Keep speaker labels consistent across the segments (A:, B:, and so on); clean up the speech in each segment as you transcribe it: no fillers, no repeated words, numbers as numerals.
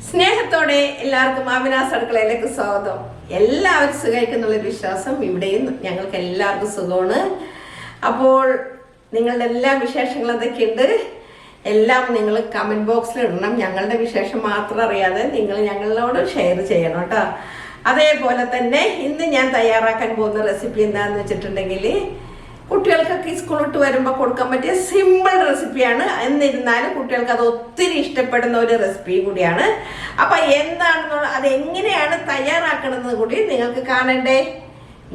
A: സ്നേഹത്തോടെ എല്ലാവർക്കും ആമിനാസ് അടുക്കളയിലേക്ക് സ്വാഗതം. എല്ലാവരും സുഖമായിരിക്കുന്നുള്ളൊരു വിശ്വാസം ഇവിടെയും ഞങ്ങൾക്ക് എല്ലാവർക്കും സുഖമാണ്. അപ്പോൾ നിങ്ങളുടെ എല്ലാ വിശേഷങ്ങളും എന്തൊക്കെയുണ്ട് എല്ലാം നിങ്ങൾ കമൻറ്റ് ബോക്സിൽ ഇടണം. ഞങ്ങളുടെ വിശേഷം മാത്രം അറിയാതെ നിങ്ങൾ ഞങ്ങളോട് ഷെയർ ചെയ്യണം കേട്ടോ. അതേപോലെ തന്നെ ഇന്ന് ഞാൻ തയ്യാറാക്കാൻ പോകുന്ന റെസിപ്പി എന്താണെന്ന് വെച്ചിട്ടുണ്ടെങ്കിൽ കുട്ടികൾക്കൊക്കെ സ്കൂൾ വിട്ട് വരുമ്പോൾ കൊടുക്കാൻ പറ്റിയ സിമ്പിൾ റെസിപ്പിയാണ്. എന്നിരുന്നാലും കുട്ടികൾക്ക് അത് ഒത്തിരി ഇഷ്ടപ്പെടുന്ന ഒരു റെസിപ്പി കൂടിയാണ്. അപ്പം എന്താണെന്നുള്ള അതെങ്ങനെയാണ് തയ്യാറാക്കണമെന്ന് കൂടി നിങ്ങൾക്ക് കാണണ്ടേ.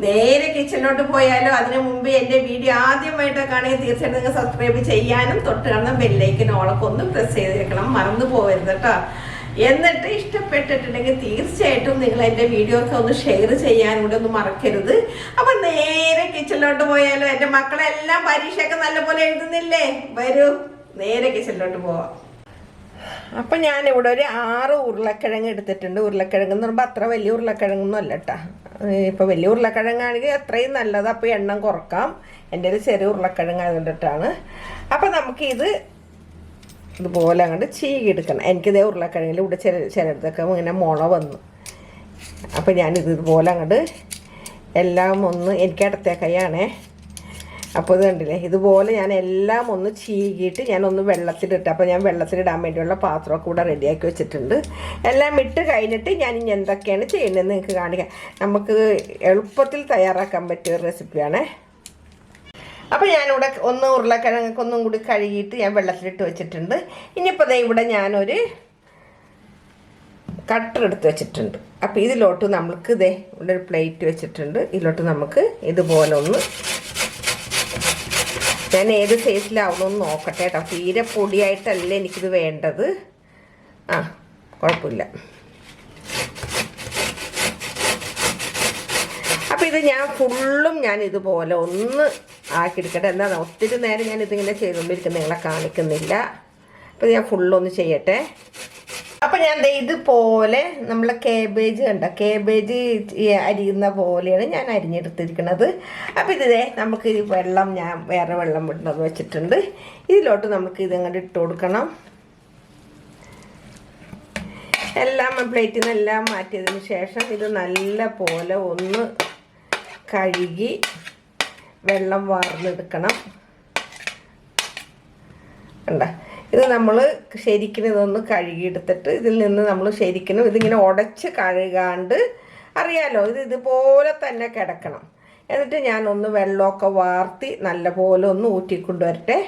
A: നേരെ കിച്ചണിലോട്ട് പോയാലോ അതിനു മുമ്പ് എൻ്റെ വീഡിയോ ആദ്യമായിട്ട് കാണുകയും തീർച്ചയായിട്ടും നിങ്ങൾ സബ്സ്ക്രൈബ് ചെയ്യാനും തൊട്ട് കാണുന്ന ബെല്ലൈക്കൻ ഓളൊക്കെ ഒന്ന് പ്രസ് ചെയ്തേക്കണം, മറന്നു പോകരുത് കേട്ടോ. എന്നിട്ട് ഇഷ്ടപ്പെട്ടിട്ടുണ്ടെങ്കിൽ തീർച്ചയായിട്ടും നിങ്ങൾ എൻ്റെ വീഡിയോസ് ഒന്ന് ഷെയർ ചെയ്യാനും കൂടെ ഒന്നും മറക്കരുത്. അപ്പം നേരെ കിച്ചണിലോട്ട് പോയാലോ. എൻ്റെ മക്കളെല്ലാം പരീക്ഷയൊക്കെ നല്ലപോലെ എഴുതുന്നില്ലേ? വരൂ, നേരെ കിച്ചണിലോട്ട് പോവാം. അപ്പം ഞാനിവിടെ ഒരു 6 ഉരുളക്കിഴങ്ങ് എടുത്തിട്ടുണ്ട്. ഉരുളക്കിഴങ്ങ് എന്ന് പറയുമ്പോൾ അത്ര വലിയ ഉരുളക്കിഴങ്ങൊന്നും അല്ല കേട്ടോ. ഇപ്പോൾ വലിയ ഉരുളക്കിഴങ്ങാണെങ്കിൽ അത്രയും നല്ലത്. അപ്പോൾ എണ്ണം കുറക്കാം. എൻ്റെ ഒരു ചെറിയ ഉരുളക്കിഴങ്ങ് ആയതുകൊണ്ടിട്ടാണ്. അപ്പം നമുക്കിത് ഇതുപോലെ അങ്ങോട്ട് ചീകിയെടുക്കണം. എനിക്കിതേ ഉരുളക്കിഴങ്ങിൽ ഇവിടെ ചിലടത്തൊക്കെ ഇങ്ങനെ മുള വന്നു. അപ്പം ഞാനിത് ഇതുപോലെ അങ്ങോട്ട് എല്ലാം ഒന്ന്, എനിക്ക് ഇടത്തെ കൈയാണേ. അപ്പോൾ ഇത് കണ്ടില്ലേ, ഇതുപോലെ ഞാൻ എല്ലാം ഒന്ന് ചീകിയിട്ട് ഞാനൊന്ന് വെള്ളത്തിലിട്ട്, അപ്പോൾ ഞാൻ വെള്ളത്തിലിടാൻ വേണ്ടിയുള്ള പാത്രമൊക്കെ കൂടെ റെഡിയാക്കി വെച്ചിട്ടുണ്ട്. എല്ലാം ഇട്ട് കഴിഞ്ഞിട്ട് ഞാൻ ഇനി എന്തൊക്കെയാണ് ചെയ്യുന്നതെന്ന് നിങ്ങൾക്ക് കാണിക്കാം. നമുക്ക് എളുപ്പത്തിൽ തയ്യാറാക്കാൻ പറ്റിയ റെസിപ്പിയാണേ. അപ്പോൾ ഞാനിവിടെ ഒന്ന് ഉരുളക്കിഴങ്ങൊക്കെ ഒന്നും കൂടി കഴുകിയിട്ട് ഞാൻ വെള്ളത്തിലിട്ട് വെച്ചിട്ടുണ്ട്. ഇനിയിപ്പോൾ ഇവിടെ ഞാനൊരു കട്ടർ എടുത്ത് വെച്ചിട്ടുണ്ട്. അപ്പോൾ ഇതിലോട്ട് നമുക്ക് ഇവിടെ ഒരു പ്ലേറ്റ് വെച്ചിട്ടുണ്ട്. ഇതിലോട്ട് നമുക്ക് ഇതുപോലെ ഒന്ന്, ഞാൻ ഏത് സൈസിലാവുമെന്ന് നോക്കട്ടെ കേട്ടോ. തീരെ പൊടിയായിട്ടല്ല എനിക്കിത് വേണ്ടത്. കുഴപ്പമില്ല. അപ്പോൾ ഇത് ഞാൻ ഫുള്ളും ഞാൻ ഇതുപോലെ ഒന്ന് ആക്കിയെടുക്കട്ടെ. എന്താ ഒത്തിരി നേരം ഞാൻ ഇതിങ്ങനെ ചെയ്തുകൊണ്ടിരിക്കുന്നത് നിങ്ങളെ കാണിക്കുന്നില്ല. അപ്പോൾ ഞാൻ ഫുള്ളൊന്ന് ചെയ്യട്ടെ. അപ്പോൾ ഞാൻ ഇതുപോലെ നമ്മളെ കേബേജ് കേബേജ് അരിയുന്ന പോലെയാണ് ഞാൻ അരിഞ്ഞെടുത്തിരിക്കുന്നത്. അപ്പോൾ ഇതേ നമുക്ക് ഈ വെള്ളം, ഞാൻ വേറെ വെള്ളം വിടുന്നത് വെച്ചിട്ടുണ്ട്. ഇതിലോട്ട് നമുക്ക് ഇതങ്ങോട്ട് ഇട്ട് കൊടുക്കണം. എല്ലാം പ്ലേറ്റിൽ നിന്ന് എല്ലാം മാറ്റിയതിന് ശേഷം ഇത് നല്ല പോലെ ഒന്ന് കഴുകി വെള്ളം വാർന്നെടുക്കണം. കണ്ട, ഇത് നമ്മൾ ശരിക്കും ഇതൊന്ന് കഴുകിയെടുത്തിട്ട് ഇതിൽ നിന്ന് നമ്മൾ ശരിക്കും ഇതിങ്ങനെ ഉടച്ച് കഴുകാണ്ട്, അറിയാലോ, ഇത് ഇതുപോലെ തന്നെ കിടക്കണം. എന്നിട്ട് ഞാനൊന്ന് വെള്ളമൊക്കെ വാർത്തി നല്ലപോലെ ഒന്ന് ഊറ്റിക്കൊണ്ടുവരട്ടെ.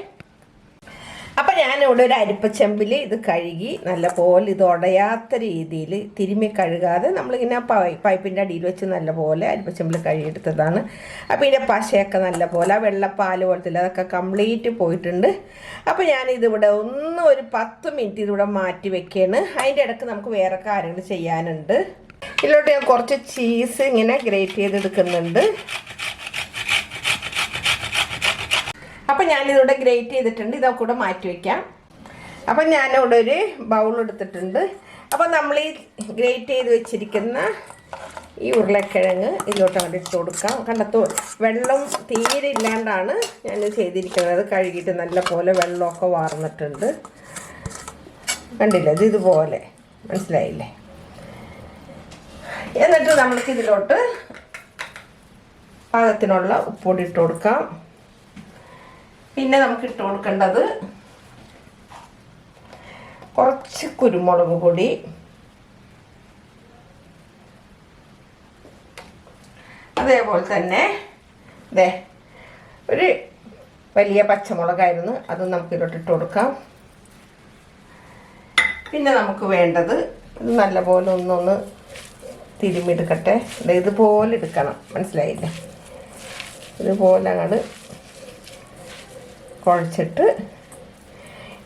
A: അപ്പം ഞാനിവിടെ ഒരു അരിപ്പച്ചെമ്പിൽ ഇത് കഴുകി നല്ലപോലെ ഇത് ഉടയാത്ത രീതിയിൽ തിരുമ്മി കഴുകാതെ നമ്മളിങ്ങനെ പൈപ്പിൻ്റെ അടിയിൽ വെച്ച് നല്ലപോലെ അരിപ്പച്ചെമ്പിൽ കഴുകിയെടുത്തതാണ്. അപ്പോൾ ഇതിൻ്റെ പശയൊക്കെ നല്ലപോലെ, ആ വെള്ളപ്പാൽ പോലത്തെ അതൊക്കെ കംപ്ലീറ്റ് പോയിട്ടുണ്ട്. അപ്പോൾ ഞാനിതിവിടെ ഒരു 10 മിനിറ്റ് ഇതിവിടെ മാറ്റി വെക്കുകയാണ്. അതിൻ്റെ ഇടയ്ക്ക് നമുക്ക് വേറെ കാര്യങ്ങൾ ചെയ്യാനുണ്ട്. ഇതിലോട്ട് ഞാൻ കുറച്ച് ചീസ് ഇങ്ങനെ ഗ്രേറ്റ് ചെയ്തെടുക്കുന്നുണ്ട്. അപ്പം ഞാനിതിവിടെ ഗ്രേറ്റ് ചെയ്തിട്ടുണ്ട്. ഇതൊക്കെ കൂടെ മാറ്റി വയ്ക്കാം. അപ്പം ഞാനിവിടെ ഒരു ബൗൾ എടുത്തിട്ടുണ്ട്. അപ്പം നമ്മൾ ഈ ഗ്രേറ്റ് ചെയ്ത് വെച്ചിരിക്കുന്ന ഈ ഉരുളക്കിഴങ്ങ് ഇതിലോട്ട് അങ്ങോട്ട് ഇട്ട് കൊടുക്കാം. കണ്ടത്തോ, വെള്ളം തീരെ ഇല്ലാണ്ടാണ് ഞാൻ ചെയ്തിരിക്കുന്നത്. കഴുകിയിട്ട് നല്ല പോലെ വെള്ളമൊക്കെ വാർന്നിട്ടുണ്ട്. കണ്ടില്ലേ, ഇതുപോലെ മനസ്സിലായില്ലേ. എന്നിട്ട് നമുക്ക് ഇതിലോട്ട് പാകത്തിനുള്ള ഉപ്പൊടി ഇട്ട് കൊടുക്കാം. പിന്നെ നമുക്ക് ഇട്ട് കൊടുക്കേണ്ടത് കുറച്ച് കുരുമുളക് പൊടി, അതേപോലെ തന്നെ ഒരു വലിയ പച്ചമുളകായിരുന്നു, അത് നമുക്ക് ഇതിലോട്ട് ഇട്ട് കൊടുക്കാം. പിന്നെ നമുക്ക് വേണ്ടത് ഇത് നല്ലപോലെ ഒന്നൊന്ന് തിരുമ്മിയെടുക്കട്ടെ. ഇതുപോലെ എടുക്കണം, മനസ്സിലായില്ലേ. ഇതുപോലെ അങ്ങോട്ട് കുഴച്ചിട്ട്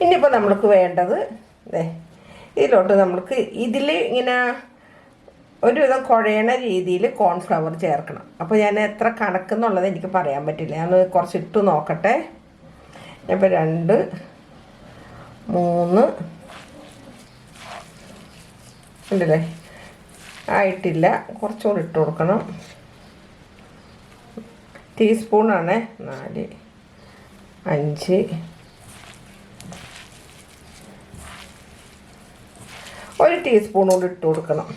A: ഇനിയിപ്പോൾ നമ്മൾക്ക് വേണ്ടത് ഇതിലോട്ട് നമുക്ക് ഇതിൽ ഇങ്ങനെ ഒരുവിധം കുഴയണ രീതിയിൽ കോൺഫ്ലവർ ചേർക്കണം. അപ്പോൾ ഞാൻ എത്ര കണക്കെന്നുള്ളത് എനിക്ക് പറയാൻ പറ്റില്ല. ഞാൻ കുറച്ചിട്ട് നോക്കട്ടെ. ഇപ്പോൾ 2, 3 ഉണ്ടല്ലേ, ആയിട്ടില്ല. കുറച്ചുകൂടി ഇട്ട് കൊടുക്കണം. ടീസ്പൂണാണ്. 4, 5 1 ടീസ്പൂൺ കൂടി ഇട്ട് കൊടുക്കണം.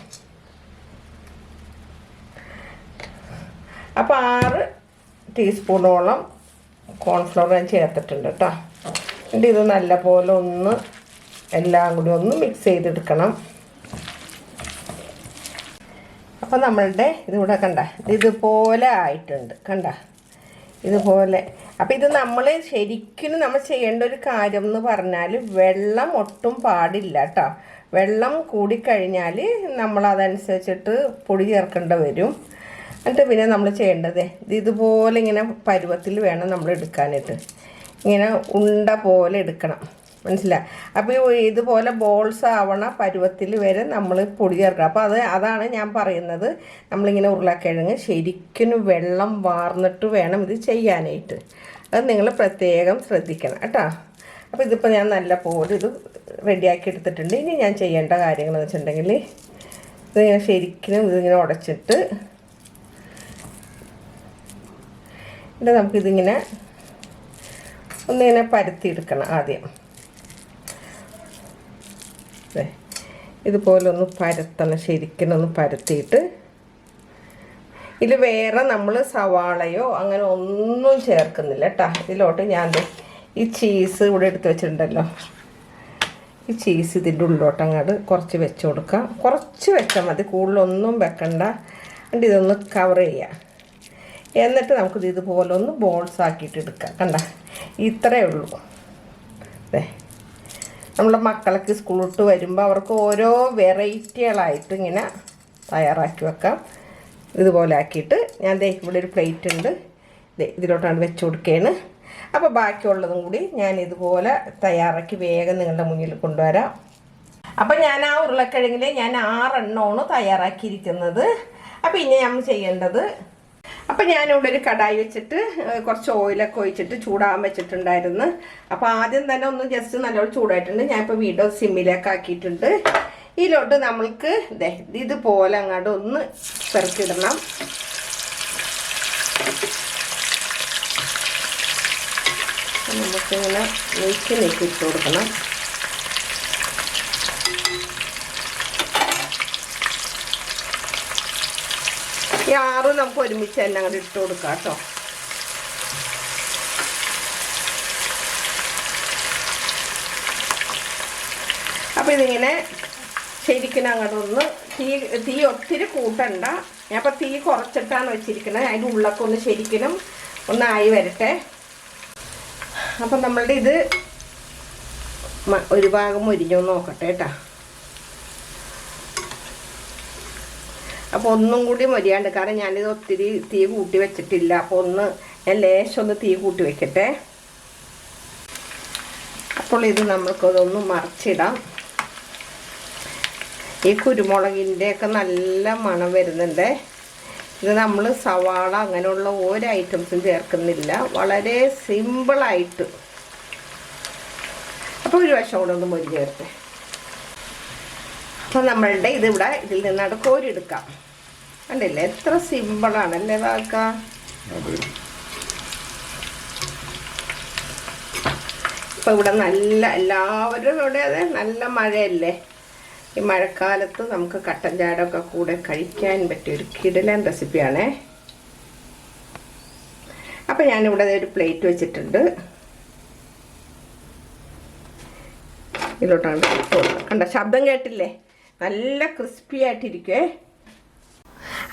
A: അപ്പോൾ 6 ടീസ്പൂണോളം കോൺഫ്ലവർ ഞാൻ ചേർത്തിട്ടുണ്ട് കേട്ടോ. എന്നിട്ട് ഇത് നല്ലപോലെ ഒന്ന് എല്ലാം കൂടി ഒന്ന് മിക്സ് ചെയ്തെടുക്കണം. അപ്പോൾ നമ്മളുടെ ഇതിവിടെ കണ്ട ഇതുപോലെ ആയിട്ടുണ്ട്, കണ്ട ഇതുപോലെ. അപ്പോൾ ഇത് നമ്മൾ ശരിക്കും നമ്മൾ ചെയ്യേണ്ട ഒരു കാര്യം എന്ന് പറഞ്ഞാൽ വെള്ളം ഒട്ടും പാടില്ല കേട്ടോ. വെള്ളം കൂടിക്കഴിഞ്ഞാൽ നമ്മളതനുസരിച്ചിട്ട് പൊടി ചേർക്കേണ്ടി വരും. എന്നിട്ട് പിന്നെ നമ്മൾ ചെയ്യേണ്ടത് ഇതുപോലെ ഇങ്ങനെ പരുവത്തിൽ വേണം നമ്മൾ എടുക്കാനായിട്ട്. ഇങ്ങനെ ഉണ്ട പോലെ എടുക്കണം, മനസ്സിലായി? അപ്പോൾ ഇതുപോലെ ബോൾസ് ആവണ പരുവത്തിൽ വരെ നമ്മൾ പൊടി ചേർക്കണം. അപ്പോൾ അതാണ് ഞാൻ പറയുന്നത്, നമ്മളിങ്ങനെ ഉരുളക്കിഴങ്ങ് ശരിക്കും വെള്ളം വാർന്നിട്ട് വേണം ഇത് ചെയ്യാനായിട്ട്. അത് നിങ്ങൾ പ്രത്യേകം ശ്രദ്ധിക്കണം കേട്ടോ. അപ്പോൾ ഇതിപ്പോൾ ഞാൻ നല്ല പോലെ ഇത് റെഡിയാക്കി എടുത്തിട്ടുണ്ട്. ഇനി ഞാൻ ചെയ്യേണ്ട കാര്യങ്ങളെന്ന് വെച്ചിട്ടുണ്ടെങ്കിൽ ഇതിങ്ങനെ ശരിക്കും ഇതിങ്ങനെ ഉടച്ചിട്ട് എന്നിട്ട് നമുക്കിതിങ്ങനെ ഒന്നിങ്ങനെ പരത്തിയെടുക്കണം. ആദ്യം ഇതുപോലെ ഒന്ന് പരത്തണം, ശരിക്കും ഒന്ന് പരത്തിയിട്ട് ഇതിൽ വേറെ നമ്മൾ സവാളയോ അങ്ങനെ ഒന്നും ചേർക്കുന്നില്ല കേട്ടോ. ഇതിലോട്ട് ഞാൻ ഈ ചീസ് ഇവിടെ എടുത്ത് വെച്ചിട്ടുണ്ടല്ലോ, ഈ ചീസ് ഇതിൻ്റെ ഉള്ളിലോട്ട് അങ്ങോട്ട് കുറച്ച് വെച്ച് കൊടുക്കാം. കുറച്ച് വെച്ചാൽ മതി, കൂടുതലൊന്നും വെക്കണ്ട. എന്നിട്ട് ഇതൊന്ന് കവർ ചെയ്യുക. എന്നിട്ട് നമുക്കിത് ഇതുപോലെ ഒന്ന് ബോൾസ് ആക്കിയിട്ട് എടുക്കാം. കണ്ട ഇത്രയേ ഉള്ളൂ. അതെ, നമ്മളെ മക്കളൊക്കെ സ്കൂളിട്ട് വരുമ്പോൾ അവർക്ക് ഓരോ വെറൈറ്റികളായിട്ട് ഇങ്ങനെ തയ്യാറാക്കി വെക്കാം. ഇതുപോലെ ആക്കിയിട്ട് ഞാൻ ഇവിടെ ഒരു പ്ലേറ്റ് ഉണ്ട്, ഇതിലോട്ടാണ് വെച്ച് കൊടുക്കുകയാണ്. അപ്പോൾ ബാക്കിയുള്ളതും കൂടി ഞാൻ ഇതുപോലെ തയ്യാറാക്കി വേഗം നിങ്ങളുടെ മുന്നിൽ കൊണ്ടുവരാം. അപ്പം ഞാൻ ആ ഉരുളക്കിഴങ്ങിൽ ഞാൻ 6 എണ്ണമാണ് തയ്യാറാക്കിയിരിക്കുന്നത്. അപ്പോൾ ഇനി നമ്മൾ ചെയ്യേണ്ടത്, അപ്പം ഞാനിവിടെ ഒരു കടായി വെച്ചിട്ട് കുറച്ച് ഓയിലൊക്കെ ഒഴിച്ചിട്ട് ചൂടാകാൻ വെച്ചിട്ടുണ്ടായിരുന്നു. അപ്പോൾ ആദ്യം തന്നെ ഒന്ന് ജസ്റ്റ് നല്ലോണം ചൂടായിട്ടുണ്ട്. ഞാനിപ്പോൾ വീഡിയോ സിമ്മിലേക്ക് ആക്കിയിട്ടുണ്ട്. ഇതിലോട്ട് നമ്മൾക്ക് ഇതുപോലെ അങ്ങോട്ട് ഒന്ന് പെറുക്കിടണം. നമുക്കിങ്ങനെ നീക്കി ഇട്ട് കൊടുക്കണം. ഈ 6 നമുക്ക് ഒരുമിച്ച് തന്നെ അങ്ങോട്ട് ഇട്ട് കൊടുക്കാം കേട്ടോ. അപ്പോൾ ഇതിങ്ങനെ ശരിക്കും അങ്ങോട്ടൊന്ന് തീ ഒത്തിരി കൂട്ടണ്ട. ഞാൻ അപ്പോൾ തീ കുറച്ചിട്ടാണ് വെച്ചിരിക്കുന്നത്. അതിൻ്റെ ഉള്ളൊക്കെ ഒന്ന് ശരിക്കും ഒന്നായി വരട്ടെ. അപ്പം നമ്മളുടെ ഇത് ഒരു ഭാഗം മുരിഞ്ഞോ നോക്കട്ടെ കേട്ടോ. അപ്പോൾ ഒന്നും കൂടി മൊരിയാണ്ട്, കാരണം ഞാനിത് ഒത്തിരി തീ കൂട്ടി വെച്ചിട്ടില്ല. അപ്പോൾ ഞാൻ ലേശം ഒന്ന് തീ കൂട്ടി വെക്കട്ടെ. അപ്പോൾ ഇത് നമ്മൾക്കതൊന്ന് മറിച്ചിടാം. ഈ കുരുമുളകിൻ്റെയൊക്കെ നല്ല മണം വരുന്നുണ്ട്. ഇത് നമ്മൾ സവാള അങ്ങനെയുള്ള ഒരു ഐറ്റംസും ചേർക്കുന്നില്ല, വളരെ സിമ്പിളായിട്ട്. അപ്പോൾ ഒരു വശം കൂടെ ഒന്ന് മൊരി ചേർത്തെ. അപ്പോൾ നമ്മളുടെ ഇതിവിടെ ഇതിൽ നിന്നാണ് കോരിയെടുക്കാം. കണ്ടില്ലേ എത്ര സിമ്പിളാണല്ലേ ഇതാക്കാം. ഇപ്പോൾ ഇവിടെ നല്ല എല്ലാവരും ഇവിടെ അതെ നല്ല മഴയല്ലേ. ഈ മഴക്കാലത്ത് നമുക്ക് കട്ടൻ ചാടൊക്കെ കൂടെ കഴിക്കാൻ പറ്റിയ ഒരു കിടിലൻ റെസിപ്പിയാണേ. അപ്പം ഞാനിവിടെ ഒരു പ്ലേറ്റ് വെച്ചിട്ടുണ്ട്. ഇതിലോട്ടാണ് കണ്ട ശബ്ദം കേട്ടില്ലേ, നല്ല ക്രിസ്പി ആയിട്ടിരിക്കുവേ.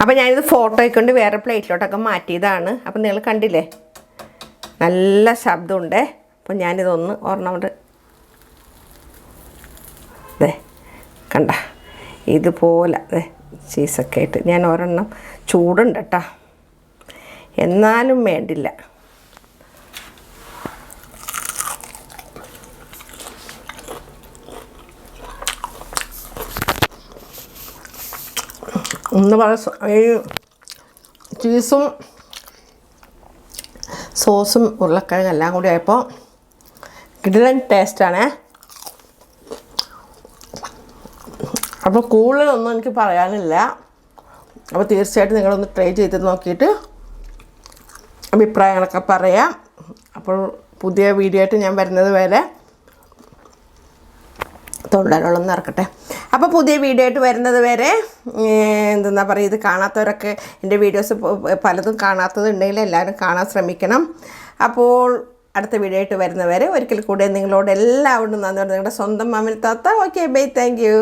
A: അപ്പം ഞാനിത് ഫോട്ടോ കൊണ്ട് വേറെ പ്ലേറ്റിലോട്ടൊക്കെ മാറ്റിയതാണ്. അപ്പം നിങ്ങൾ കണ്ടില്ലേ നല്ല ശബ്ദമുണ്ടേ. അപ്പം ഞാനിതൊന്ന് ഒരെണ്ണം കണ്ട ഇതുപോലെ ചീസൊക്കെ ആയിട്ട് ഞാൻ ഒരെണ്ണം ചൂടുണ്ട് കേട്ടോ, എന്നാലും വേണ്ടില്ല. ഒന്ന് ഈ ചീസും സോസും ഉരുളക്കിഴങ്ങും എല്ലാം കൂടി ആയപ്പോൾ കിടിലൻ ടേസ്റ്റാണേ. അപ്പോൾ കൂടുതലൊന്നും എനിക്ക് പറയാനില്ല. അപ്പോൾ തീർച്ചയായിട്ടും നിങ്ങളൊന്ന് ട്രൈ ചെയ്ത് നോക്കിയിട്ട് അഭിപ്രായങ്ങളൊക്കെ പറയാം. അപ്പോൾ പുതിയ വീഡിയോ ആയിട്ട് ഞാൻ വരുന്നത് വരെ തൊണ്ടരോളം ഇറക്കട്ടെ. അപ്പോൾ പുതിയ വീഡിയോ ആയിട്ട് വരുന്നത് വരെ എന്തെന്നാ പറയുക, ഇത് കാണാത്തവരൊക്കെ എൻ്റെ വീഡിയോസ് പലതും കാണാത്തതുണ്ടെങ്കിൽ എല്ലാവരും കാണാൻ ശ്രമിക്കണം. അപ്പോൾ അടുത്ത വീഡിയോ ആയിട്ട് വരുന്നവരെ ഒരിക്കൽ കൂടെ നിങ്ങളോട് എല്ലാവരും നന്ദി. നിങ്ങളുടെ സ്വന്തം മാമിൻ താത്ത. Okay bye, thank you.